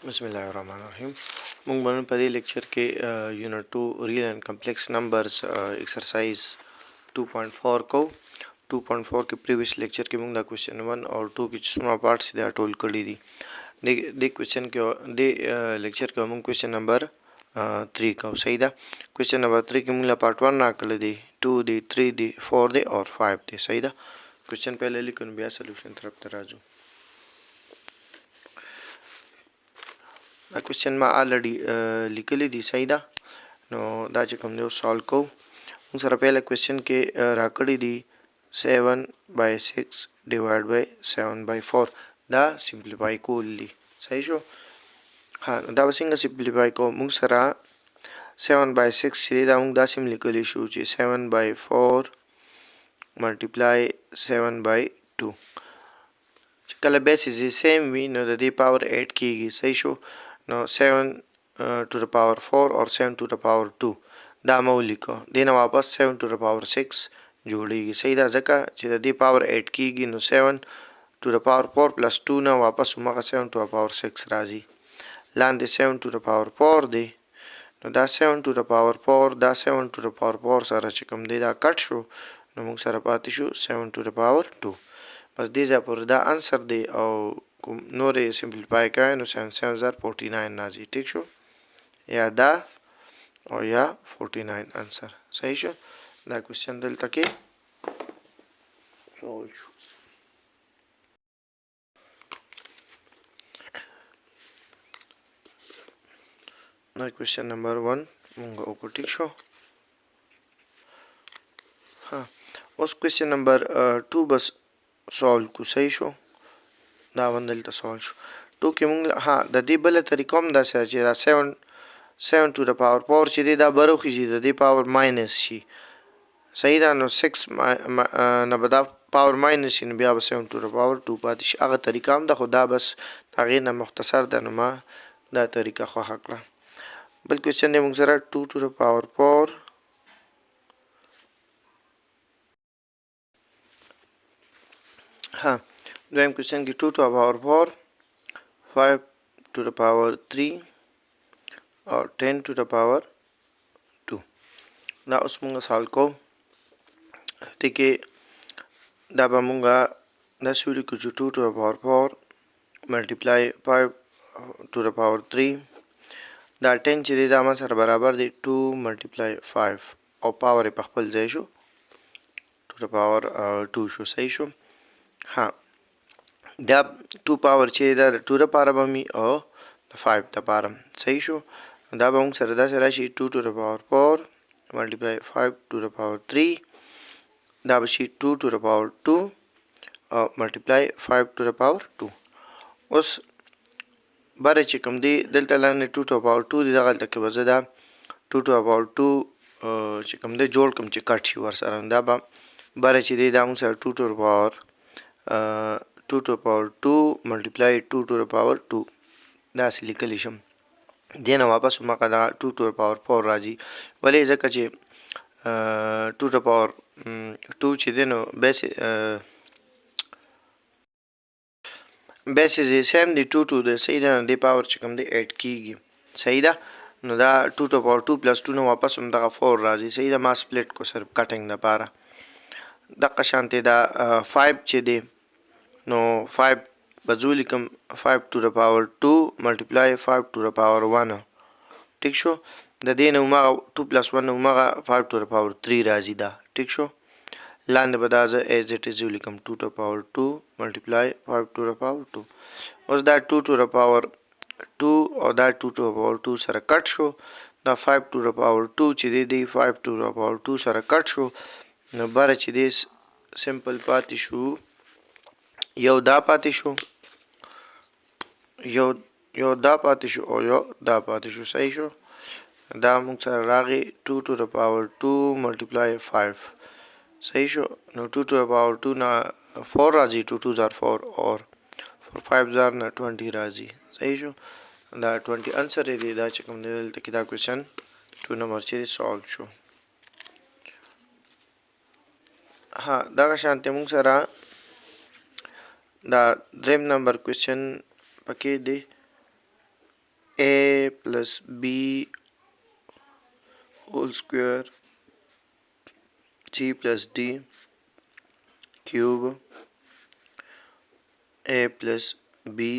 बिस्मिल्लाहिर्रहमानिर्रहीम मुंगबन पहले लेक्चर के यूनिट 2 real and complex numbers exercise 2.4 को 2.4 के प्रीवियस लेक्चर के मुंग दा क्वेश्चन 1 और 2 की स्मॉल पार्ट्स दे टोल करी दी दे क्वेश्चन के दे लेक्चर के मुंग क्वेश्चन नंबर 3 का सही दा क्वेश्चन नंबर 3 के मुंग ला पार्ट 1 ना कर दी 2 दी 3 दी 4 दे और 5 दे सही दा क्वेश्चन पहले लिखन बिया सॉल्यूशन तरफ तराजू क्वेश्चन में ऑलरेडी लिखली दी सही दा नो दा چې کوم دی سولव کو موږ سره پہله क्वेश्चन کې راکړی دی 7/6 ډیوایډ بای 7/4 دا سمپلیفای کول دي صحیح شو ها دا څنګه سمپلیفای کو موږ سره 7/6 چې دا موږ دا سم لیکلی شو چې 7/4 ملټیپلای 7/2 چې کله بیسز یې سیم وي نو د دې پاور 8 کیږي صحیح شو نو 7 to the power 4 or 7 to the power 2 دا مو لیکو دینه واپس 7 to the power 6 جوړیږي صحیح ده ځکه چې د دې پاور 8 کیږي نو 7 to the power 4 plus 2 نه واپس همغه 7 to the power 6 راځي لاندې 7 to the power 4 دی نو دا 7 to the power 4 دا 7 to the power 4 سره چې کوم دی دا کټ شو نو موږ سره پاتې شو 7 to the power 2 بس دې ځای پورې دا انسر دی او کوم نورې سمپلیفای کوئ نو 7/7 راځي ټیک شو یا دا او یا 49 انسر صحیح شو دا کوېسچن دلته کې سوال شو دا کوېسچن نمبر 1 مونږ وکړو ټیک شو ها اوس کوېسچن نمبر 2 بس سوال کو صحیح شو دا دلته سوال شو 2 کې مونږ ها د دې بله طریقه هم داسې چې دا 7 to the power 4 چې دی دا بروخیږي د دې پاور ماینس شي صحیح ده نو 6 نه به دا پاور ماینس شي نو بیا به 7 to the power 2 پاتې شي هغه طریقه هم ده خو دا بس هغې نه مختصر ده نو ما دا طریقه خوښه کړه بل کوېسچن دی مونږ سره 2 to the power 4 ها دویم کوېسچن کې 2 to the power 4 5 to the power 3 or 10 to the power 2 دا اوس مونږ سوال کوو دې کې دا به مونږ داسې ولیکو چې 2 to the power 4 ملټیپلای 5 to the power 3 دا 10 چې دی دا ما سره برابر دی 2 ملټیپلای 5 او پاور یې په خپل ځای شو 2 to the power 2 شو صحیح شو ها دا 2 پاور چې دا 2 لپاره به وي او د 5 لپاره صحیح شو دا به موږ سره داسې راشي 2 to the power 4 multiply 5 to the power 3 دا به شي 2 to the power 2 او multiply 5 to the power 2 اوس بره چې کوم دی دلته لاندې 2 to the power 2 دی دغلته کې به زه دا 2 to the power 2 چې کوم دی جوړ کړم چې کټ شي ورسره دا به بره چې دی دا موږ سره 2 to the power 2 to the power 2 multiply 2 to the power 2 داسې لیکلی شم دې نه واپس هماغه دا 2 to the power 4 راځي ولې ځکه چې 2 to the power 2 چې دی نو بیسز یې سیم دی 2 2 دی صحیح ده نو دې پاور چې کوم دی 8 کیږي صحیح ده نو دا 2 to the power 2 plus 2 نه واپس همدغه 4 راځي صحیح ده ما سپلیټ کو صرف کټینګ دپاره دقه شانتې دا 5 چې دی نو 5 به زه ولیکم 5 to the power 2 multiply 5 to the power 1 ټیک شو د دې نه هماغه 2 plus 1 نه هماغه 5 to the power 3 راځي دا ټیک شو لاندې به دا زه ایز اټ از ولیکم 2 to the power 2 multiply 5 to the power 2 اوس دا 2 to the power 2 او دا 2 to the power 2 سره کټ شو دا 5 to the power 2 چې دی 5 to the power 2 سره کټ شو نو بره چې دی سمپل پاتې شو یو دا پاتې شو یو دا پاتې شو او یو دا پاتې شو صحیح شو دا موږ سره راغی 2 to the power 2 multiply 5 صحیح شو نو 2 to the power 2 نه 4 راځي 2 2 are 4 اور 4 5 are نه 20 راځي صحیح شو دا 20 انسر دی دا چې کوم دی دلته کې دا کوېسچن 2 نمبر چې سالو شو ها دغه شانتې موږ سره دا دریم نمبر کوېسچن پکې دی a plus b whole square c plus d cube a plus b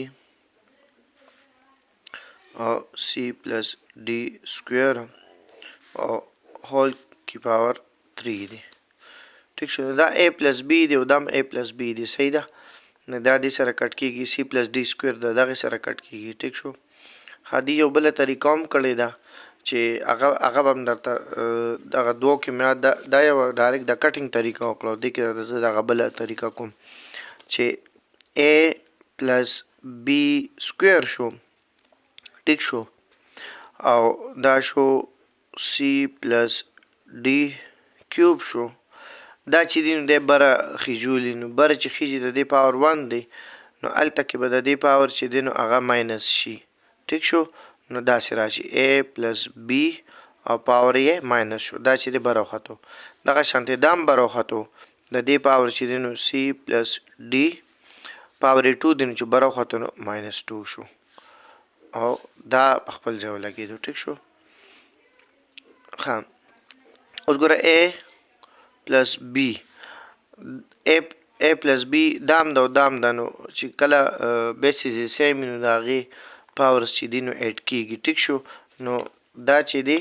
और c plus d square और whole की पावर 3 دی ٹھیک شو دا a plus b دی او دام a plus b دی صحیح ده نه دا دې سره کټ کیږي c plus d square دا دغه سره کټ کیږي ټیک شو هدي یو بل طریقه هم کړی ده چې هغه هم درته دغه دوه کې مې دا یو ډایرکټ د کټینګ طریقه وکړو دې کې دغه بل طریقه کوم چې a plus b square شو ټیک شو او دا شو c plus d کیوب شو دا چې دی نو دی بره خیجولی نو بره چې خیجي د دې پاور 1 دی نو هلته کې به د دې پاور چې دی نو هغه ماینس شي ټیک شو نو داسې راشي a plus b او پاور یې ماینس شو دا چې دی بره وختو دغه شانتې دا هم بره وختو د دې پاور چې دی نو c plus d پاور 2 دی نو چې بره وختو نو ماینس 2 شو او دا خپل ځای ولګېدو ټیک شو ها اوس ګوره a plus b a plus b دام دا او دام دا نو چې کله بیسیز یې سیم نو د هغې پاورز چې دي نو ایډ کیږي ټیک شو نو دا چې دی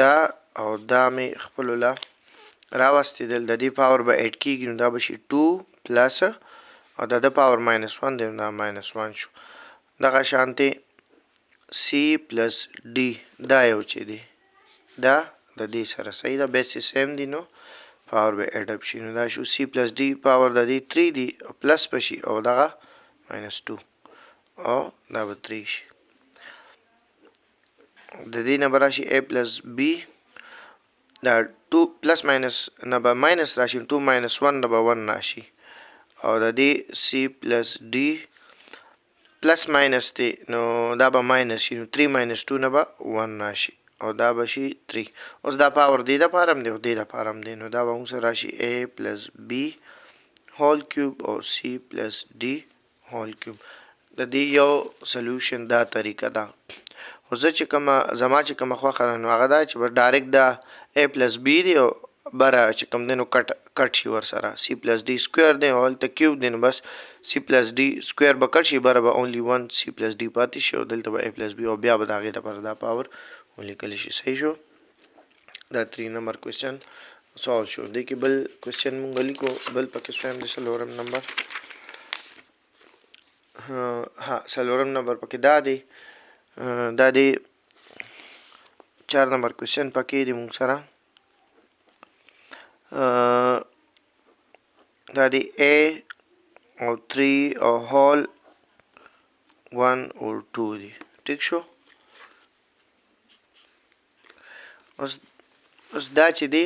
دا او دا مې خپلو له راوستېدل د دې پاور به ایډ کیږي نو دا به شي 2 پلس او د پاور ماینس 1 دی نو دا ماینس 1 شو دغه شانتې c پلس d دا یو چې دی دا د دې سره صحیح ده بیسیس سیم دی نو پاور به ایډ اپ شي نو دا شو c پلس d پاور د دې 3 دی پلس به شي او دغه ماینس 2 او دا به 3 شي د دې نه به راشي a پلس b دا 2 پلس ماینس نه به ماینس راشي 2 ماینس 1 نه به 1 راشي او د دې c پلس d پلس ماینس دی نو دا به ماینس شي نو 3 ماینس 2 نه به 1 راشي او دا به شي 3 اوس دا پاور دې دپاره هم دی او دې دپاره هم دی نو دا به موږ سره راشي a پلس b هول کیوب او c پلس d هول کیوب د دې یو سلوشن دا طریقه ده خو زه چې کومه زما چې کومه خوښه ده نو هغه دا چې به ډایرکټ دا a پلس b دی او بره چې کوم دی نو کټ شي ورسره c پلس d سکویر دی او هلته کیوب دی نو بس c پلس d سکویر به کټ شي بره به اونلی 1 c پلس d پاتې شي او دلته به a پلس b او بیا به د هغې دپاره دا پاور ولیکلی شي صحیح شو دا 3 نمبر کوېسچن سالو شو دې کې بل کوېسچن مونږ لیکو بل پکې سویم د څلورم نمبر ها څلورم نمبر پکې دا دی 4 نمبر کوېسچن پکې دی مونږ سره دا دی a او 3 او هول 1 او 2 دی ټیک شو اوس دا چې دی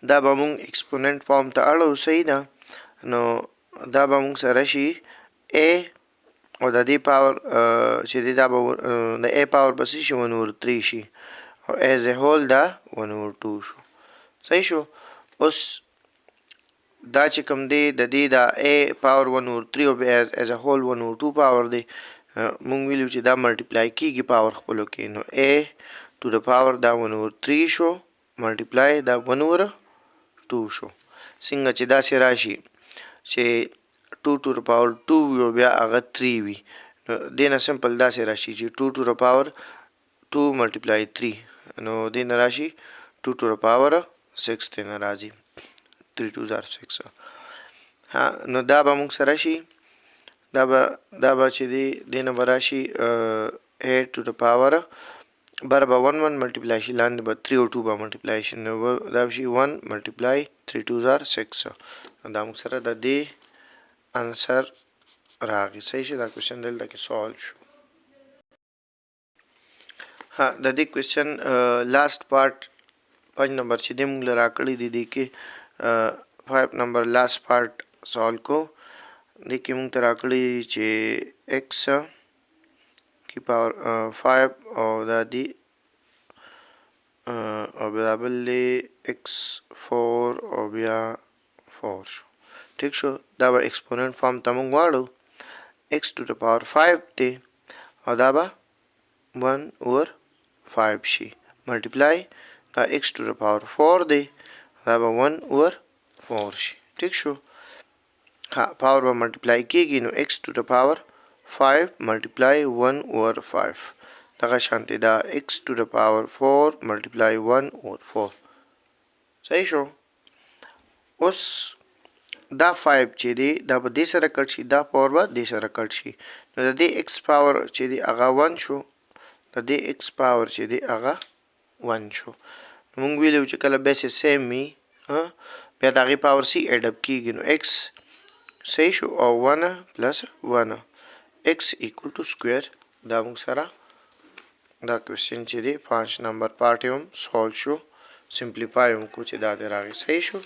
دا به مونږ ایکسپوننټ فارم ته اړو صحیح ده نو دا به مونږ سره شي a او د دې پاور چې دی دا به د a پاور به شي 1 over 3 شي او ایز ا هول دا 1 over 2 شو صحیح شو اوس دا چې کوم دی د دې دا a پاور 1 over 3 او ایز ا هول 1 over 2 پاور دی مونږ ویلو چې دا ملټیپلای کیږي پاور خپلو کې نو a to the power دا 1 over 3 شو ملټیپلای دا 1 over 2 شو څنګه چې داسې راشي چې 2 to the power 2 یو بیا هغه 3 وي نو دې نه سمپل داسې راشي چې 2 to the power 2 ملټیپلای 3 نو دې نه راشي 2 to the power 6 دې نه راځي 3 2 6 ها نو دا به موږ سره شي دا به چې دی دې نه به راشي 8 to the power بره به 1 1 ملټیپلای شي لاندې به 3 او 2 به ملټیپلای شي نو دا به شي 1 ملټیپلای 3 2 6 دا موږ سره د دې انسر راغی صحیح شي دا کوېسچن دلته کې سوال شو ها د دې کوېسچن لاست پارټ 5 نمبر چې دی موږ له راکړی دی دې کې 5 نمبر لاست پارټ سوال کو دې کې موږ ته راکړی چې x کی پاور 5 او دا دی او بیا بل دی x4 او بیا 4 شو ٹھیک شو دا به ایکسپوننټ فارم ته موږ واړو x to the power 5 دی او دا به 1/5 شي ملټیپلای دا x to the power 4 دی دا به 1/4 شي ټیک شو ها پاور به ملټیپلای کیږي نو x to the power 5 ملټیپلای 1/5 دغه شانتي دا x to the power 4 ملټیپلای 1/4 صحیح شو اوس دا 5 چې دی دا به دې سره کټ شي دا پاور به دې سره کټ شي نو د دې x پاور چې دی هغه 1 شو د دې x پاور چې دی هغه 1 شو موږ ویلو چې کله بیسس سیم وي بیا د هغې پاور سي اډ اپ کیږي نو x صحیح شو او 1 پلس 1 x equal to square دا موږ سره دا کوېسچن چې دی 5 نمبر پارټ هم سولو شو سمپلیفای هم کو چې دا دی راغی صحیح شو